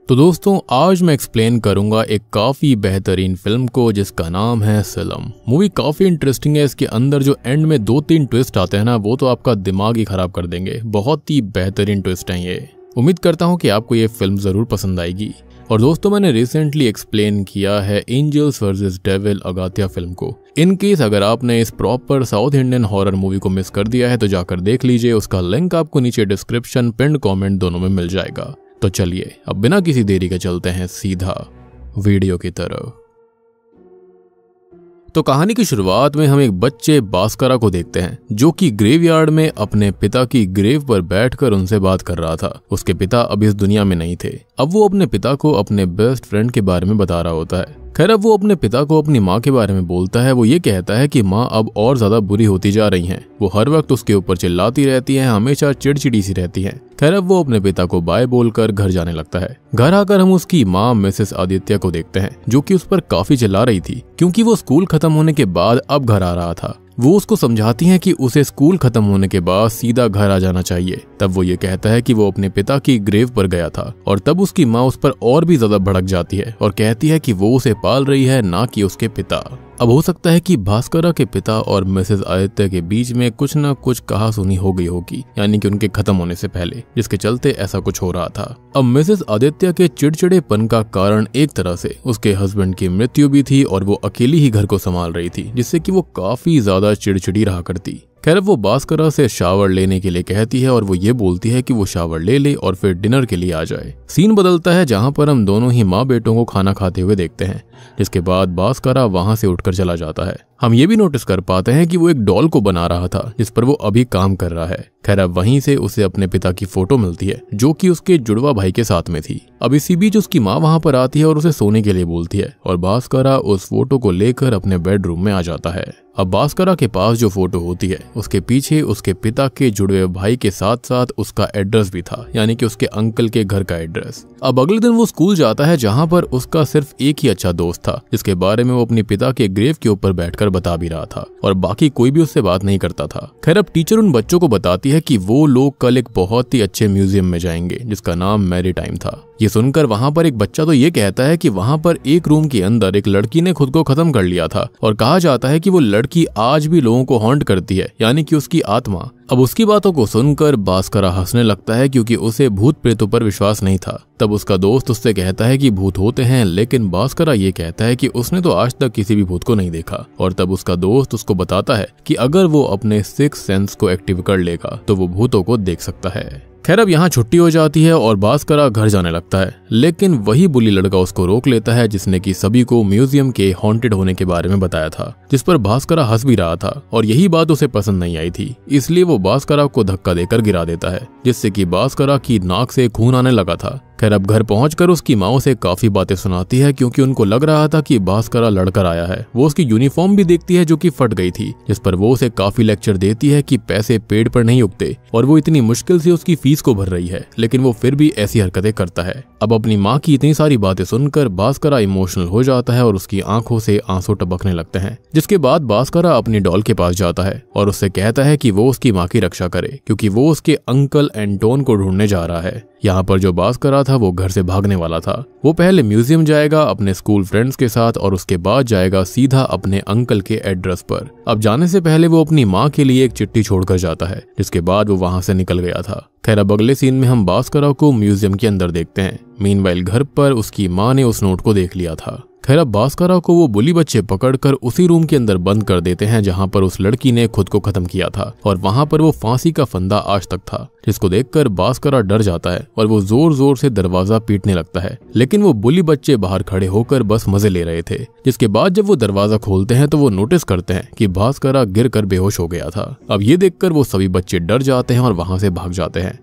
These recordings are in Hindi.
तो दोस्तों आज मैं एक्सप्लेन करूंगा एक काफी बेहतरीन फिल्म को जिसका नाम है सिलम। मूवी काफी इंटरेस्टिंग है। इसके अंदर जो एंड में 2-3 ट्विस्ट आते हैं ना, वो तो आपका दिमाग ही खराब कर देंगे। बहुत ही बेहतरीन ट्विस्ट हैं ये। उम्मीद करता हूं कि आपको ये फिल्म जरूर पसंद आएगी। और दोस्तों मैंने रिसेंटली एक्सप्लेन किया है एंजल्स वर्सेस डेविल अगाथिया फिल्म को। इन केस अगर आपने इस proper south Indian horror movie को मिस कर दिया है तो जाकर देख लीजिए। उसका लिंक आपको नीचे डिस्क्रिप्शन, पिन्ड कमेंट दोनों में मिल जाएगा। तो चलिए अब बिना किसी देरी के चलते हैं सीधा वीडियो की तरफ। तो कहानी की शुरुआत में हम एक बच्चे बास्करा को देखते हैं जो कि ग्रेवयार्ड में अपने पिता की ग्रेव पर बैठकर उनसे बात कर रहा था। उसके पिता अब इस दुनिया में नहीं थे। अब वो अपने पिता को अपने बेस्ट फ्रेंड के बारे में बता रहा होता है। खैर अब वो अपने पिता को अपनी माँ के बारे में बोलता है। वो ये कहता है कि माँ अब और ज्यादा बुरी होती जा रही हैं। वो हर वक्त उसके ऊपर चिल्लाती रहती हैं, हमेशा चिड़चिड़ी सी रहती हैं। खैर अब वो अपने पिता को बाय बोलकर घर जाने लगता है। घर आकर हम उसकी माँ मिसेस आदित्य को देखते हैं जो कि उस पर काफी चिल्ला रही थी क्योंकि वो स्कूल खत्म होने के बाद अब घर आ रहा था। वो उसको समझाती हैं कि उसे स्कूल खत्म होने के बाद सीधा घर आ जाना चाहिए। तब वो ये कहता है कि वो अपने पिता की ग्रेव पर गया था और तब उसकी माँ उस पर और भी ज्यादा भड़क जाती है और कहती है कि वो उसे पाल रही है, ना कि उसके पिता। अब हो सकता है कि भास्करा के पिता और मिसेस आदित्य के बीच में कुछ न कुछ कहा सुनी हो गई होगी, यानी कि उनके खत्म होने से पहले, जिसके चलते ऐसा कुछ हो रहा था। अब मिसेस आदित्य के चिड़चिड़ेपन का कारण एक तरह से उसके हस्बैंड की मृत्यु भी थी और वो अकेली ही घर को संभाल रही थी, जिससे कि वो काफी ज्यादा चिड़चिड़ी रहा करती। खैर वो भास्करा से शावर लेने के लिए कहती है और वो ये बोलती है कि वो शावर ले ले और फिर डिनर के लिए आ जाए। सीन बदलता है जहाँ पर हम दोनों ही माँ बेटों को खाना खाते हुए देखते हैं, जिसके बाद भास्करा वहां से उठकर चला जाता है। हम ये भी नोटिस कर पाते हैं कि वो एक डॉल को बना रहा था जिस पर वो अभी काम कर रहा है। खैर अब वहीं से उसे अपने पिता की फोटो मिलती है जो कि उसके जुड़वा भाई के साथ में थी। अब इसी बीच उसकी माँ वहां पर आती है और उसे सोने के लिए बोलती है और भास्करा उस फोटो को लेकर अपने बेडरूम में आ जाता है। अब भास्करा के पास जो फोटो होती है उसके पीछे उसके पिता के जुड़वे भाई के साथ साथ उसका एड्रेस भी था, यानी कि उसके अंकल के घर का एड्रेस। अब अगले दिन वो स्कूल जाता है जहां पर उसका सिर्फ एक ही अच्छा दोस्त था जिसके बारे में वो अपने पिता के ग्रेव के ऊपर बैठकर बता भी रहा था और बाकी कोई भी उससे बात नहीं करता था। खैर अब टीचर उन बच्चों को बताती है कि वो लोग कल एक बहुत ही अच्छे म्यूजियम में जाएंगे जिसका नाम मैरीटाइम था। ये सुनकर वहां पर एक बच्चा तो ये कहता है कि वहां पर एक रूम के अंदर एक लड़की ने खुद को खत्म कर लिया था और कहा जाता है कि वो लड़की आज भी लोगों को हॉन्ट करती है, यानी कि उसकी आत्मा। अब उसकी बातों को सुनकर भास्करा हंसने लगता है क्योंकि उसे भूत प्रेतों पर विश्वास नहीं था। तब उसका दोस्त उससे कहता है कि भूत होते हैं, लेकिन भास्करा ये कहता है कि उसने तो आज तक किसी भी भूत को नहीं देखा। और तब उसका दोस्त उसको बताता है कि अगर वो अपने 6th सेंस को एक्टिव कर लेगा तो वो भूतों को देख सकता है। खैर अब यहाँ छुट्टी हो जाती है और भास्करा घर जाने लगता है, लेकिन वही बुली लड़का उसको रोक लेता है जिसने कि सभी को म्यूजियम के हॉन्टेड होने के बारे में बताया था, जिस पर भास्करा हंस भी रहा था और यही बात उसे पसंद नहीं आई थी। इसलिए वो भास्करा को धक्का देकर गिरा देता है जिससे कि भास्करा की नाक से खून आने लगा था। खैर अब घर पहुंचकर उसकी माँ उसे काफी बातें सुनाती है क्योंकि उनको लग रहा था कि भास्करा लड़कर आया है। वो उसकी यूनिफॉर्म भी देखती है जो कि फट गई थी, जिस पर वो उसे काफी लेक्चर देती है कि पैसे पेड़ पर नहीं उगते और वो इतनी मुश्किल से उसकी फीस को भर रही है, लेकिन वो फिर भी ऐसी हरकतें करता है। अब अपनी माँ की इतनी सारी बातें सुनकर भास्करा इमोशनल हो जाता है और उसकी आंखों से आंसू टपकने लगते हैं। जिसके बाद भास्करा अपनी डॉल के पास जाता है और उससे कहता है कि वो उसकी माँ की रक्षा करे क्योंकि वो उसके अंकल एंटोन को ढूंढने जा रहा है। यहाँ पर जो भास्करा था वो घर से भागने वाला था। वो पहले म्यूजियम जाएगा अपने स्कूल फ्रेंड्स के साथ और उसके बाद जाएगा सीधा अपने अंकल के एड्रेस पर। अब जाने से पहले वो अपनी माँ के लिए एक चिट्ठी छोड़कर जाता है, जिसके बाद वो वहां से निकल गया था। खैर अब अगले सीन में हम भास्करा को म्यूजियम के अंदर देखते हैं। मीनवाइल घर पर उसकी माँ ने उस नोट को देख लिया था। खैर अब भास्करा को वो बुली बच्चे पकड़कर उसी रूम के अंदर बंद कर देते हैं जहां पर उस लड़की ने खुद को खत्म किया था और वहां पर वो फांसी का फंदा आज तक था, जिसको देखकर भास्करा डर जाता है और वो जोर जोर से दरवाजा पीटने लगता है। लेकिन वो बुली बच्चे बाहर खड़े होकर बस मजे ले रहे थे। जिसके बाद जब वो दरवाजा खोलते हैं तो वो नोटिस करते हैं कि भास्करा गिरकर बेहोश हो गया था। अब ये देखकर वो सभी बच्चे डर जाते हैं और वहां से भाग जाते हैं।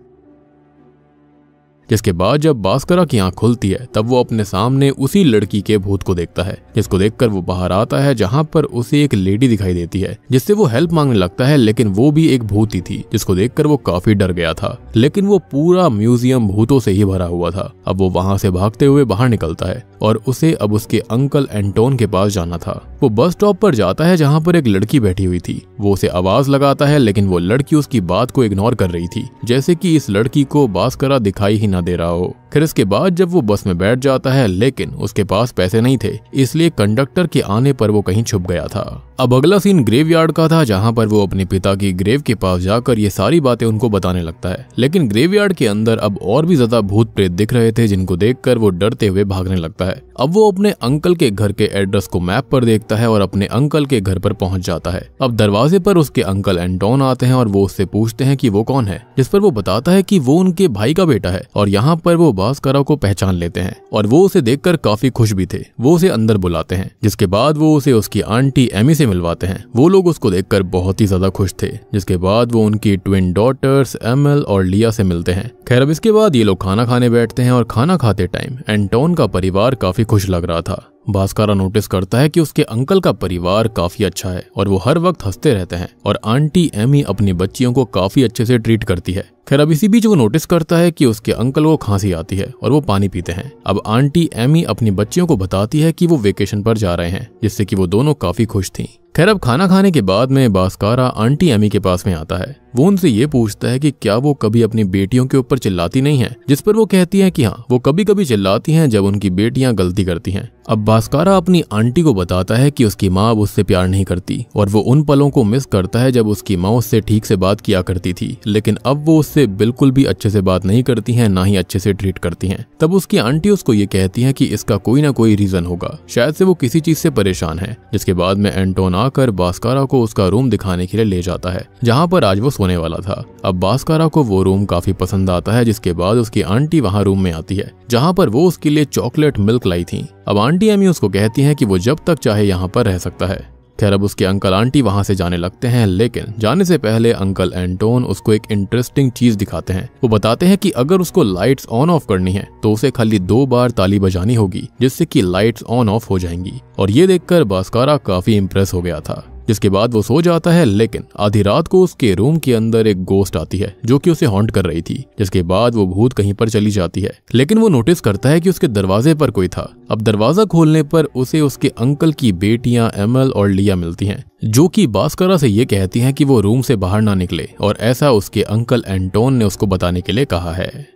जिसके बाद जब भास्करा की आंख खुलती है तब वो अपने सामने उसी लड़की के भूत को देखता है, जिसको देखकर वो बाहर आता है जहां पर उसे एक लेडी दिखाई देती है जिससे वो हेल्प मांगने लगता है, लेकिन वो भी एक भूत ही थी जिसको देखकर वो काफी डर गया था। लेकिन वो पूरा म्यूजियम भूतों से ही भरा हुआ था। अब वो वहां से भागते हुए बाहर निकलता है और उसे अब उसके अंकल एंटोन के पास जाना था। वो बस स्टॉप पर जाता है जहां पर एक लड़की बैठी हुई थी। वो उसे आवाज लगाता है लेकिन वो लड़की उसकी बात को इग्नोर कर रही थी, जैसे कि इस लड़की को भास्करा दिखाई ही ना दे रहा हो। फिर इसके बाद जब वो बस में बैठ जाता है, लेकिन उसके पास पैसे नहीं थे, इसलिए कंडक्टर के आने पर वो कहीं छुप गया था। अब अगला सीन ग्रेवयार्ड का था, जहाँ पर वो अपने पिता की ग्रेव के पास जाकर ये सारी बातें उनको बताने लगता है। लेकिन ग्रेवयार्ड के अंदर अब और भी ज्यादा भूत प्रेत दिख रहे थे, जिनको देखकर वो डरते हुए भागने लगता है। अब वो अपने अंकल के घर के एड्रेस को मैप पर देखता है और अपने अंकल के घर पर पहुंच जाता है। अब दरवाजे पर उसके अंकल एंटोन आते हैं और वो उससे पूछते हैं कि वो कौन है, जिस पर वो बताता है कि वो उनके भाई का बेटा है। और यहाँ पर वो बास्कारा को पहचान लेते हैं और वो उसे देखकर काफी खुश भी थे। वो उसे अंदर बुलाते हैं, जिसके बाद वो उसे उसकी आंटी एमी से मिलवाते हैं। वो लोग उसको देखकर बहुत ही ज्यादा खुश थे, जिसके बाद वो उनकी ट्विन डॉटर्स एमएल और लिया से मिलते हैं। खैर, अब इसके बाद ये लोग खाना खाने बैठते हैं और खाना खाते टाइम एंटोन का परिवार काफी खुश लग रहा था। बास्कारा नोटिस करता है कि उसके अंकल का परिवार काफी अच्छा है और वो हर वक्त हंसते रहते हैं और आंटी एमी अपनी बच्चियों को काफी अच्छे से ट्रीट करती है। खैर, अब इसी बीच वो नोटिस करता है कि उसके अंकल को खांसी आती है और वो पानी पीते हैं। अब आंटी एमी अपनी बच्चियों को बताती है कि वो वेकेशन पर जा रहे हैं, जिससे कि वो दोनों काफी खुश थीं। खैर, अब खाना खाने के बाद में बास्कारा आंटी एमी के पास में आता है। वो उनसे ये पूछता है कि क्या वो कभी अपनी बेटियों के ऊपर चिल्लाती नहीं है, जिस पर वो कहती है कि हाँ, वो कभी कभी चिल्लाती हैं जब उनकी बेटियां गलती करती हैं। अब बास्कारा अपनी आंटी को बताता है कि उसकी माँ उससे प्यार नहीं करती और वो उन पलों को मिस करता है जब उसकी माँ उससे ठीक से बात किया करती थी, लेकिन अब वो उससे बिल्कुल भी अच्छे से बात नहीं करती हैं, ना ही अच्छे से ट्रीट करती हैं। तब उसकी आंटी उसको ये कहती है कि इसका कोई ना कोई रीजन होगा, शायद से वो किसी चीज से परेशान है। जिसके बाद में एंटोन आकर बास्कारा को उसका रूम दिखाने के लिए ले जाता है, जहाँ पर आज वो सोने वाला था। अब बास्कारा को वो रूम काफी पसंद आता है, जिसके बाद उसकी आंटी वहाँ रूम में आती है, जहाँ पर वो उसके लिए चॉकलेट मिल्क लाई थी। अब आंटी एमी उसको कहती है कि वो जब तक चाहे यहाँ पर रह सकता है। खैर, अब उसके अंकल आंटी वहां से जाने लगते हैं, लेकिन जाने से पहले अंकल एंटोन उसको एक इंटरेस्टिंग चीज दिखाते हैं। वो बताते हैं कि अगर उसको लाइट्स ऑन ऑफ करनी है तो उसे खाली 2 बार ताली बजानी होगी, जिससे कि लाइट्स ऑन ऑफ हो जाएंगी। और ये देखकर बास्कारा काफी इम्प्रेस हो गया था। जिसके बाद वो सो जाता है, लेकिन आधी रात को उसके रूम के अंदर एक गोस्ट आती है जो कि उसे हॉन्ट कर रही थी। जिसके बाद वो भूत कहीं पर चली जाती है, लेकिन वो नोटिस करता है कि उसके दरवाजे पर कोई था। अब दरवाजा खोलने पर उसे उसके अंकल की बेटियां एमएल और लिया मिलती हैं, जो कि बास्कारा से ये कहती हैं कि वो रूम से बाहर ना निकले, और ऐसा उसके अंकल एंटोन ने उसको बताने के लिए कहा है।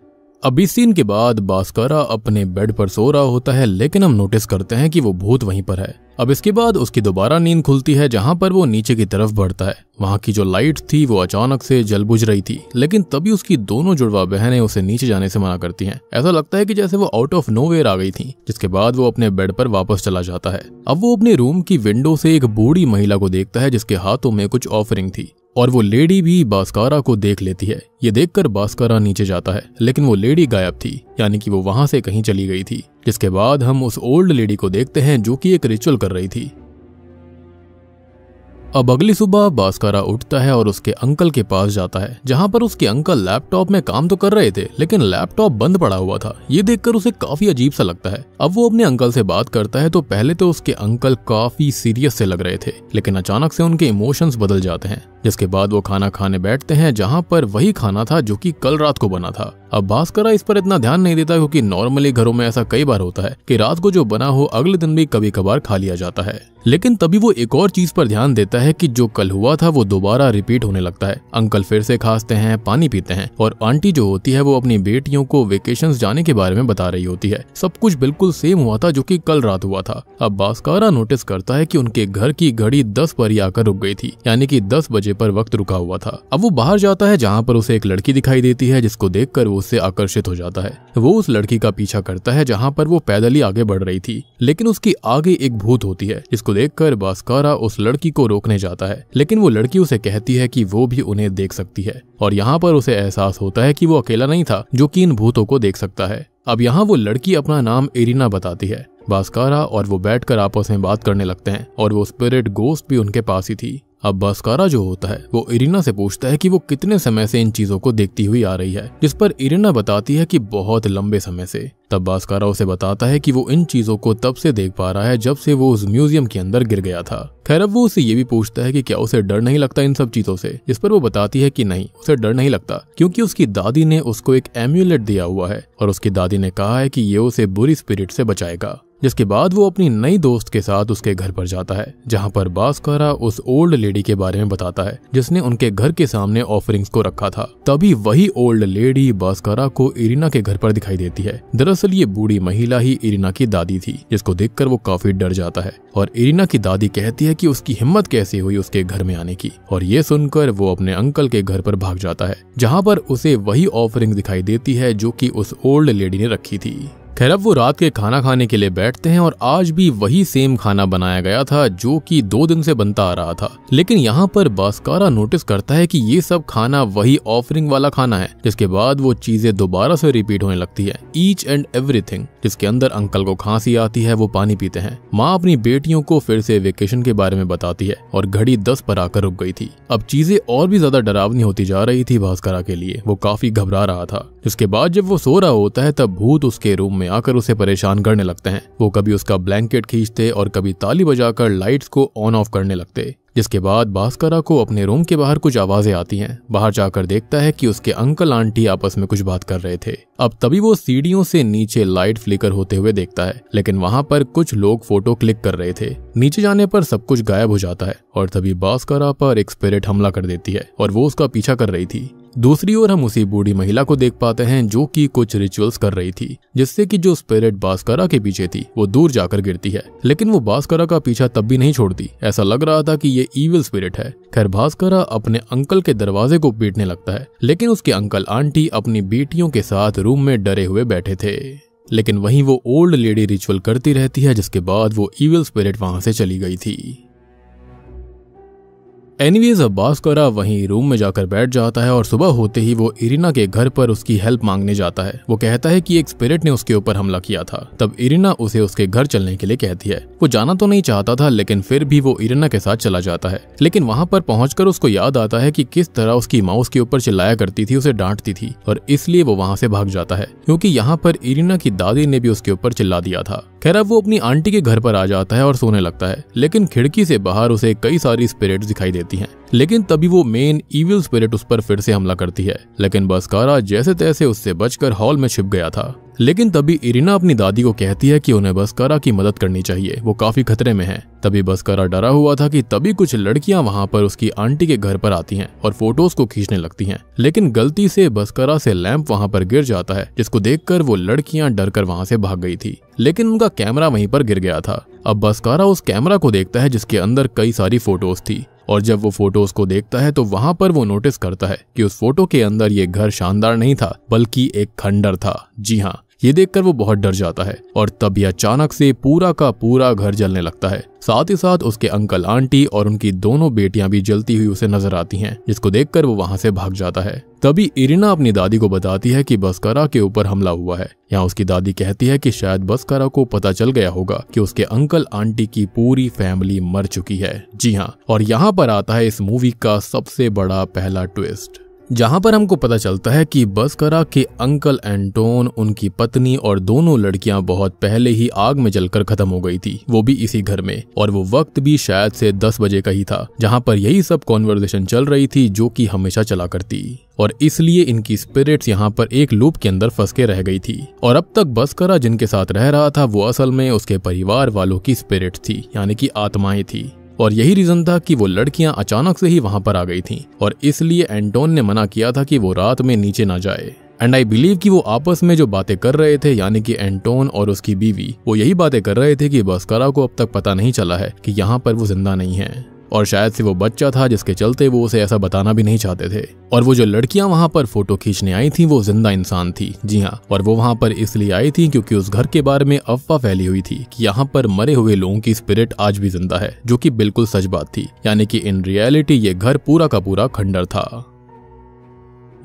अब इस सीन के बाद बास्कारा अपने बेड पर सो रहा होता है, लेकिन हम नोटिस करते हैं कि वो भूत वहीं पर है। अब इसके बाद उसकी दोबारा नींद खुलती है, जहां पर वो नीचे की तरफ बढ़ता है। वहां की जो लाइट थी वो अचानक से जल बुझ रही थी, लेकिन तभी उसकी दोनों जुड़वा बहनें उसे नीचे जाने से मना करती हैं। ऐसा लगता है कि जैसे वो आउट ऑफ नोवेयर आ गई थी। जिसके बाद वो अपने बेड पर वापस चला जाता है। अब वो अपने रूम की विंडो से एक बूढ़ी महिला को देखता है, जिसके हाथों में कुछ ऑफरिंग थी, और वो लेडी भी बास्कारा को देख लेती है। ये देखकर बास्कारा नीचे जाता है, लेकिन वो लेडी गायब थी, यानी कि वो वहां से कहीं चली गई थी। जिसके बाद हम उस ओल्ड लेडी को देखते हैं जो कि एक रिचुअल कर रही थी। अब अगली सुबह बास्कारा उठता है और उसके अंकल के पास जाता है, जहां पर उसके अंकल लैपटॉप में काम तो कर रहे थे, लेकिन लैपटॉप बंद पड़ा हुआ था। ये देखकर उसे काफी अजीब सा लगता है। अब वो अपने अंकल से बात करता है तो पहले तो उसके अंकल काफी सीरियस से लग रहे थे, लेकिन अचानक से उनके इमोशंस बदल जाते हैं। जिसके बाद वो खाना खाने बैठते हैं, जहां पर वही खाना था जो कि कल रात को बना था। अब बास्कारा इस पर इतना ध्यान नहीं देता, क्योंकि नॉर्मली घरों में ऐसा कई बार होता है कि रात को जो बना हो अगले दिन भी कभी कभार खा लिया जाता है। लेकिन तभी वो एक और चीज पर ध्यान देता है कि जो कल हुआ था वो दोबारा रिपीट होने लगता है। अंकल फिर से खांसते हैं, पानी पीते हैं, और आंटी जो होती है वो अपनी बेटियों को वेकेशंस जाने के बारे में बता रही होती है। सब कुछ बिल्कुल सेम हुआ था जो कि कल रात हुआ था। अब बास्कारा नोटिस करता है कि उनके घर की घड़ी 10 पर ही आकर रुक गई थी, यानी कि 10 बजे पर वक्त रुका हुआ था। अब वो बाहर जाता है, जहाँ पर उसे एक लड़की दिखाई देती है, जिसको देखकर वो उससे आकर्षित हो जाता है। वो उस लड़की का पीछा करता है, जहाँ पर वो पैदल ही आगे बढ़ रही थी, लेकिन उसकी आगे एक भूत होती है, जिसको देखकर बास्कारा उस लड़की को रोकने जाता है। लेकिन वो लड़की उसे कहती है कि वो भी उन्हें देख सकती है, और यहाँ पर उसे एहसास होता है कि वो अकेला नहीं था जो कि इन भूतों को देख सकता है। अब यहाँ वो लड़की अपना नाम इरिना बताती है। बास्कारा और वो बैठकर आपस में बात करने लगते हैं, और वो स्पिरिट गोस्ट भी उनके पास ही थी। अब बास्कारा जो होता है वो इरिना से पूछता है कि वो कितने समय से इन चीजों को देखती हुई आ रही है, जिस पर इरिना बताती है कि बहुत लंबे समय से। तब बास्कारा उसे बताता है कि वो इन चीजों को तब से देख पा रहा है जब से वो उस म्यूजियम के अंदर गिर गया था। खैर, अब वो उसे ये भी पूछता है कि क्या उसे डर नहीं लगता इन सब चीजों से, जिस पर वो बताती है कि नहीं, उसे डर नहीं लगता, क्योंकि उसकी दादी ने उसको एक एम्यूलेट दिया हुआ है, और उसकी दादी ने कहा है कि ये उसे बुरी स्पिरिट से बचाएगा। जिसके बाद वो अपनी नई दोस्त के साथ उसके घर पर जाता है, जहाँ पर बास्कारा उस ओल्ड लेडी के बारे में बताता है जिसने उनके घर के सामने ऑफरिंग्स को रखा था। तभी वही ओल्ड लेडी बास्कारा को इरिना के घर पर दिखाई देती है। दरअसल ये बूढ़ी महिला ही इरिना की दादी थी, जिसको देखकर वो काफी डर जाता है और इरिना की दादी कहती है कि उसकी हिम्मत कैसे हुई उसके घर में आने की। और ये सुनकर वो अपने अंकल के घर पर भाग जाता है, जहाँ पर उसे वही ऑफरिंग दिखाई देती है जो कि उस ओल्ड लेडी ने रखी थी। खैर अब वो रात के खाना खाने के लिए बैठते हैं और आज भी वही सेम खाना बनाया गया था जो कि 2 दिन से बनता आ रहा था। लेकिन यहाँ पर बास्कारा नोटिस करता है कि ये सब खाना वही ऑफरिंग वाला खाना है, जिसके बाद वो चीजें दोबारा से रिपीट होने लगती है, ईच एंड एवरीथिंग। जिसके अंदर अंकल को खांसी आती है, वो पानी पीते हैं। माँ अपनी बेटियों को फिर से वेकेशन के बारे में बताती है और घड़ी 10 पर आकर रुक गई थी। अब चीजें और भी ज्यादा डरावनी होती जा रही थी बास्कारा के लिए। वो काफी घबरा रहा था। जिसके बाद जब वो सो रहा होता है तब भूत उसके रूम में आकर उसे परेशान करने लगते हैं। वो कभी उसका ब्लैंकेट खींचते और कभी ताली बजाकर लाइट्स को ऑन ऑफ करने लगते। जिसके बाद बास्कारा को अपने रूम के बाहर कुछ आवाजें आती हैं। बाहर जाकर देखता है कि उसके अंकल आंटी आपस में कुछ बात कर रहे थे। अब तभी वो सीढ़ियों से नीचे लाइट फ्लिकर होते हुए देखता है, लेकिन वहां पर कुछ लोग फोटो क्लिक कर रहे थे। नीचे जाने पर सब कुछ गायब हो जाता है और तभी बास्कारा पर एक स्पिरिट हमला कर देती है और वो उसका पीछा कर रही थी। दूसरी ओर हम उसी बूढ़ी महिला को देख पाते हैं जो कि कुछ रिचुअल्स कर रही थी, जिससे कि जो स्पिरिट बास्कारा के पीछे थी वो दूर जाकर गिरती है। लेकिन वो बास्कारा का पीछा तब भी नहीं छोड़ती। ऐसा लग रहा था कि ये ईविल स्पिरिट है। खैर बास्कारा अपने अंकल के दरवाजे को पीटने लगता है, लेकिन उसके अंकल आंटी अपनी बेटियों के साथ रूम में डरे हुए बैठे थे। लेकिन वहीं वो ओल्ड लेडी रिचुअल करती रहती है, जिसके बाद वो ईविल स्पिरिट वहां से चली गई थी। एनीवेज अब बास्कारा वहीं रूम में जाकर बैठ जाता है और सुबह होते ही वो इरिना के घर पर उसकी हेल्प मांगने जाता है। वो कहता है कि एक स्पिरिट ने उसके ऊपर हमला किया था। तब इरिना उसे उसके घर चलने के लिए कहती है। वो जाना तो नहीं चाहता था, लेकिन फिर भी वो इरिना के साथ चला जाता है। लेकिन वहां पर पहुंचकर उसको याद आता है कि किस तरह उसकी माँ उसके ऊपर चिल्लाया करती थी, उसे डांटती थी, और इसलिए वो वहां से भाग जाता है क्योंकि यहाँ पर इरिना की दादी ने भी उसके ऊपर चिल्ला दिया था। खैर अब वो अपनी आंटी के घर पर आ जाता है और सोने लगता है, लेकिन खिड़की से बाहर उसे कई सारी स्पिरिट्स दिखाई देती हैं। लेकिन तभी वो मेन इविल स्पिरिट उस पर फिर से हमला करती है, लेकिन बास्कारा जैसे तैसे उससे बचकर हॉल में छिप गया था। लेकिन तभी इरिना अपनी दादी को कहती है कि उन्हें बास्कारा की मदद करनी चाहिए, वो काफी खतरे में है। तभी बास्कारा डरा हुआ था कि तभी कुछ लड़कियां वहां पर उसकी आंटी के घर पर आती हैं और फोटोज को खींचने लगती हैं। लेकिन गलती से बास्कारा से लैंप वहां पर गिर जाता है, जिसको देखकर वो लड़कियां डरकर वहां से भाग गई थी। लेकिन उनका कैमरा वहीं पर गिर गया था। अब बास्कारा उस कैमरा को देखता है जिसके अंदर कई सारी फोटोज थी, और जब वो फोटोज को देखता है तो वहां पर वो नोटिस करता है कि उस फोटो के अंदर ये घर शानदार नहीं था, बल्कि एक खंडर था। जी हाँ, ये देखकर वो बहुत डर जाता है और तभी अचानक से पूरा का पूरा घर जलने लगता है। साथ ही साथ उसके अंकल आंटी और उनकी दोनों बेटियां भी जलती हुई उसे नजर आती हैं, जिसको देखकर वो वहां से भाग जाता है। तभी इरिना अपनी दादी को बताती है कि बास्कारा के ऊपर हमला हुआ है। यहाँ उसकी दादी कहती है कि शायद बास्कारा को पता चल गया होगा कि उसके अंकल आंटी की पूरी फैमिली मर चुकी है। जी हाँ, और यहाँ पर आता है इस मूवी का सबसे बड़ा पहला ट्विस्ट, जहां पर हमको पता चलता है कि बास्कारा के अंकल एंटोन, उनकी पत्नी और दोनों लड़कियां बहुत पहले ही आग में जलकर खत्म हो गई थी, वो भी इसी घर में। और वो वक्त भी शायद से 10 बजे का ही था, जहां पर यही सब कॉन्वर्सेशन चल रही थी जो कि हमेशा चला करती, और इसलिए इनकी स्पिरिट्स यहाँ पर एक लूप के अंदर फंस के रह गई थी। और अब तक बास्कारा जिनके साथ रह रहा था वो असल में उसके परिवार वालों की स्पिरिट्स थी, यानी कि आत्माएं थी। और यही रीजन था कि वो लड़कियां अचानक से ही वहां पर आ गई थीं, और इसलिए एंटोन ने मना किया था कि वो रात में नीचे ना जाए। एंड आई बिलीव कि वो आपस में जो बातें कर रहे थे, यानी कि एंटोन और उसकी बीवी, वो यही बातें कर रहे थे कि बास्कारा को अब तक पता नहीं चला है कि यहाँ पर वो जिंदा नहीं है, और शायद से वो बच्चा था जिसके चलते वो उसे ऐसा बताना भी नहीं चाहते थे। और वो जो लड़कियां वहां पर फोटो खींचने आई थी वो जिंदा इंसान थी। जी हाँ, और वो वहां पर इसलिए आई थी क्योंकि उस घर के बारे में अफवाह फैली हुई थी कि यहाँ पर मरे हुए लोगों की स्पिरिट आज भी जिंदा है, जो कि बिल्कुल सच बात थी। यानी कि इन रियलिटी ये घर पूरा का पूरा खंडर था।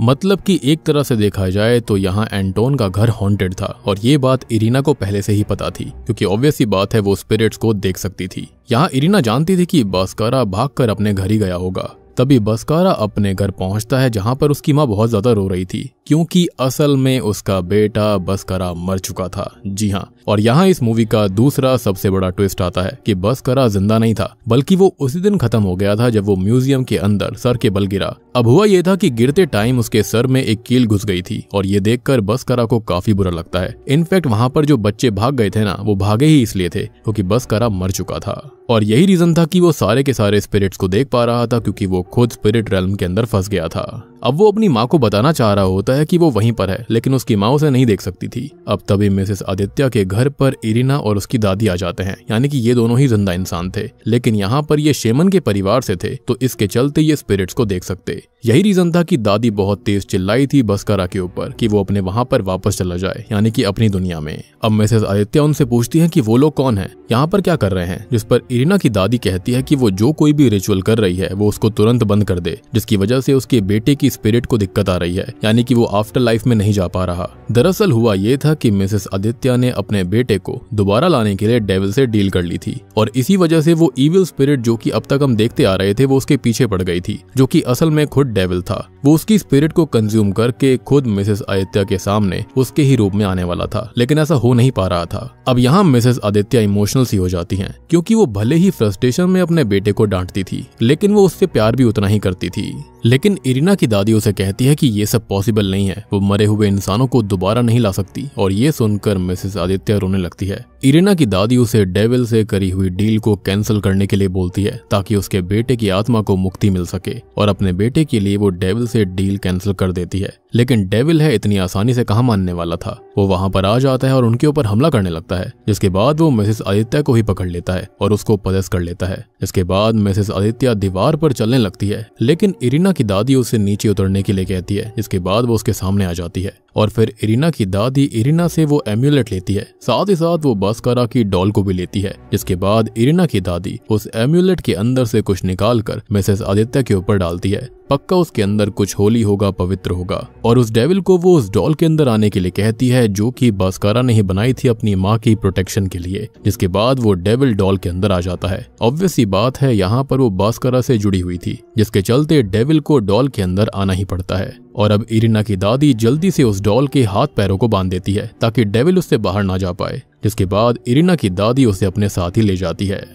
मतलब कि एक तरह से देखा जाए तो यहाँ एंटोन का घर हॉन्टेड था, और ये बात इरिना को पहले से ही पता थी क्योंकि ऑब्वियस सी बात है वो स्पिरिट्स को देख सकती थी। यहाँ इरिना जानती थी कि बास्कारा भागकर अपने घर ही गया होगा। तभी बास्कारा अपने घर पहुंचता है जहां पर उसकी माँ बहुत ज्यादा रो रही थी। क्योंकि असल में उसका बेटा बस्करा मर चुका था। जी हाँ, और यहाँ इस मूवी का दूसरा सबसे बड़ा ट्विस्ट आता है कि बस्करा जिंदा नहीं था, बल्कि वो उसी दिन खत्म हो गया था जब वो म्यूजियम के अंदर सर के बल गिरा। अब हुआ ये था कि गिरते टाइम उसके सर में एक कील घुस गई थी और ये देखकर बस्करा को काफी बुरा लगता है। इनफैक्ट वहां पर जो बच्चे भाग गए थे ना, वो भागे ही इसलिए थे क्योंकि बस्करा मर चुका था। और यही रीजन था कि वो सारे के सारे स्पिरिट्स को देख पा रहा था, क्योंकि वो खुद स्पिरिट रेल्म के अंदर फंस गया था। अब वो अपनी माँ को बताना चाह रहा होता है कि वो वहीं पर है, लेकिन उसकी माँ उसे नहीं देख सकती थी। अब तभी मिसेस आदित्य के घर पर इरिना और उसकी दादी आ जाते हैं, यानी कि ये दोनों ही जिंदा इंसान थे, लेकिन यहाँ पर ये शेमन के परिवार से थे, तो इसके चलते ये स्पिरिट्स को देख सकते। यही रीजन था कि दादी बहुत तेज चिल्लाई थी बस्करा के ऊपर कि वो अपने वहां पर वापस चला जाए, यानी कि अपनी दुनिया में। अब मिसेस आदित्य उनसे पूछती है कि वो लोग कौन हैं, यहाँ पर क्या कर रहे हैं, जिस पर इरिना की दादी कहती है कि वो जो कोई भी रिचुअल कर रही है वो उसको तुरंत बंद कर दे, जिसकी वजह से उसके बेटे की स्पिरिट को दिक्कत आ रही है, यानी कि वो आफ्टर लाइफ में नहीं जा पा रहा। दरअसल हुआ ये था कि मिसेस आदित्य ने अपने बेटे को दोबारा लाने के लिए डेविल से डील कर ली थी, और इसी वजह से वो इविल स्पिरिट जो कि अब तक हम देखते आ रहे थे वो उसके पीछे पड़ गई थी, जो कि असल में खुद डेविल था। वो उसकी स्पिरिट को कंज्यूम करके खुद मिसेस आदित्य के सामने उसके ही रूप में आने वाला था, लेकिन ऐसा हो नहीं पा रहा था। अब यहाँ मिसेस आदित्य इमोशनल सी हो जाती हैं, क्योंकि वो भले ही फ्रस्ट्रेशन में अपने बेटे को डांटती थी, लेकिन वो उससे प्यार भी उतना ही करती थी। लेकिन इरिना की दादी उसे कहती है कि ये सब पॉसिबल नहीं है, वो मरे हुए इंसानों को दोबारा नहीं ला सकती, और ये सुनकर मिसेस आदित्य रोने लगती है। इरिना की दादी उसे डेविल से करी हुई डील को कैंसिल करने के लिए बोलती है, ताकि उसके बेटे की आत्मा को मुक्ति मिल सके, और अपने बेटे के लिए वो डेविल से डील कैंसिल कर देती है। लेकिन डेविल है इतनी आसानी से कहां मानने वाला था। वो वहां पर आ जाता है और उनके ऊपर हमला करने लगता है, जिसके बाद वो मिसेस आदित्य को ही पकड़ लेता है और उसको पजेस कर लेता है। इसके बाद मिसेस आदित्य दीवार पर चलने लगती है, लेकिन इरिना की दादी उसे नीचे उतरने के लिए कहती है, जिसके बाद वो उसके सामने आ जाती है, और फिर इरिना की दादी इरिना से वो एम्यूलेट लेती है, साथ ही साथ वो बस्करा की डॉल को भी लेती है। जिसके बाद इरिना की दादी उस एम्यूलेट के अंदर से कुछ निकालकर मिसेस आदित्य के ऊपर डालती है। पक्का उसके अंदर कुछ होली होगा, पवित्र होगा, और उस डेविल को वो उस डॉल के अंदर आने के लिए कहती है, जो कि बस्करा ने ही बनाई थी अपनी माँ की प्रोटेक्शन के लिए। जिसके बाद वो डेविल डॉल के अंदर आ जाता है। ऑब्वियस सी बात है, यहाँ पर वो बस्करा से जुड़ी हुई थी, जिसके चलते डेविल को डॉल के अंदर आना ही पड़ता है। और अब इरिना की दादी जल्दी से उस डॉल के हाथ पैरों को बांध देती है, ताकि डेविल उससे बाहर ना जा पाए। जिसके बाद इरिना की दादी उसे अपने साथ ही ले जाती है।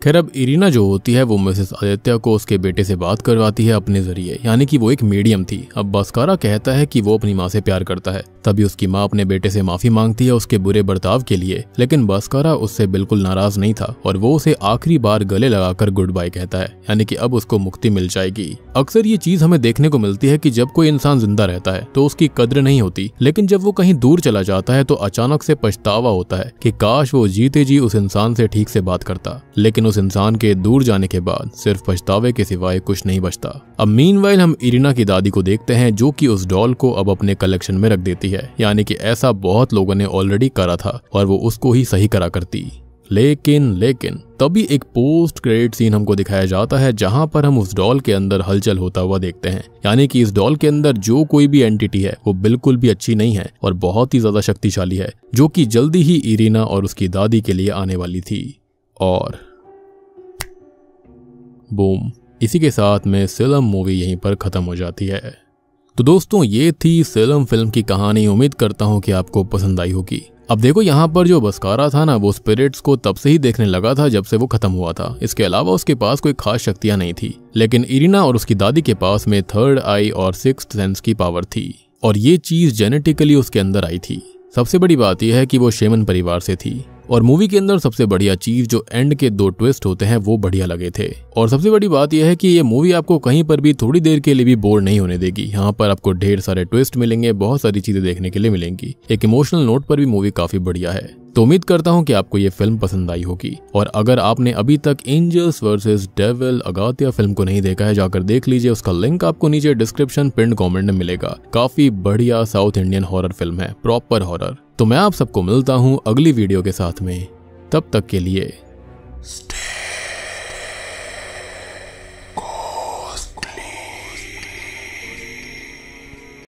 खैर, अब इरिना जो होती है वो मिसेस आदित्य को उसके बेटे से बात करवाती है अपने जरिए, यानी कि वो एक मीडियम थी। अब बस्करा कहता है कि वो अपनी माँ से प्यार करता है, तभी उसकी माँ अपने बेटे से माफी मांगती है उसके बुरे बर्ताव के लिए, लेकिन बस्करा उससे बिल्कुल नाराज नहीं था और वो उसे आखिरी बार गले लगाकर गुड बाय कहता है, यानी कि अब उसको मुक्ति मिल जाएगी। अक्सर ये चीज हमें देखने को मिलती है कि जब कोई इंसान जिंदा रहता है तो उसकी कद्र नहीं होती, लेकिन जब वो कहीं दूर चला जाता है तो अचानक से पछतावा होता है कि काश वो जीते जी उस इंसान से ठीक से बात करता। लेकिन उस इंसान के दूर जाने के बाद सिर्फ पछतावे के सिवाय कुछ नहीं बचता। अब मीनवाइल हम इरिना की दादी को देखते हैं, जो कि उस डॉल को अब अपने कलेक्शन में रख देती है, यानी कि ऐसा बहुत लोगों ने ऑलरेडी करा था और वो उसको ही सही करा करती। लेकिन तभी एक पोस्ट क्रेडिट सीन हमको दिखाया जाता है, जहां पर हम उस डॉल के अंदर हलचल होता हुआ देखते हैं। यानी कि इस डॉल के अंदर जो कोई भी एंटिटी है वो बिल्कुल भी अच्छी नहीं है और बहुत ही ज्यादा शक्तिशाली है, जो कि जल्दी ही इरिना और उसकी दादी के लिए आने वाली थी। और बूम, इसी के साथ में सिलम मूवी यहीं पर खत्म हो जाती है। तो दोस्तों, ये थी सिलम फिल्म की कहानी। उम्मीद करता हूँ कि आपको पसंद आई होगी। अब देखो, यहाँ पर जो बस्करा था ना, वो स्पिरिट्स को तब से ही देखने लगा था जब से वो खत्म हुआ था। इसके अलावा उसके पास कोई खास शक्तियां नहीं थी, लेकिन इरिना और उसकी दादी के पास में थर्ड आई और सिक्स्थ सेंस की पावर थी, और ये चीज जेनेटिकली उसके अंदर आई थी। सबसे बड़ी बात यह है कि वो शेमन परिवार से थी। और मूवी के अंदर सबसे बढ़िया चीज जो एंड के 2 ट्विस्ट होते हैं वो बढ़िया लगे थे। और सबसे बड़ी बात यह है कि ये मूवी आपको कहीं पर भी थोड़ी देर के लिए भी बोर नहीं होने देगी। यहाँ पर आपको ढेर सारे ट्विस्ट मिलेंगे, बहुत सारी चीजें देखने के लिए मिलेंगी। एक इमोशनल नोट पर भी मूवी काफी बढ़िया है। तो उम्मीद करता हूँ कि आपको ये फिल्म पसंद आई होगी। और अगर आपने अभी तक एंजल्स वर्सेस डेविल अगाथिया फिल्म को नहीं देखा है, जाकर देख लीजिए। उसका लिंक आपको नीचे डिस्क्रिप्शन पिन कमेंट में मिलेगा। काफी बढ़िया साउथ इंडियन हॉरर फिल्म है, प्रॉपर हॉरर। तो मैं आप सबको मिलता हूँ अगली वीडियो के साथ में। तब तक के लिए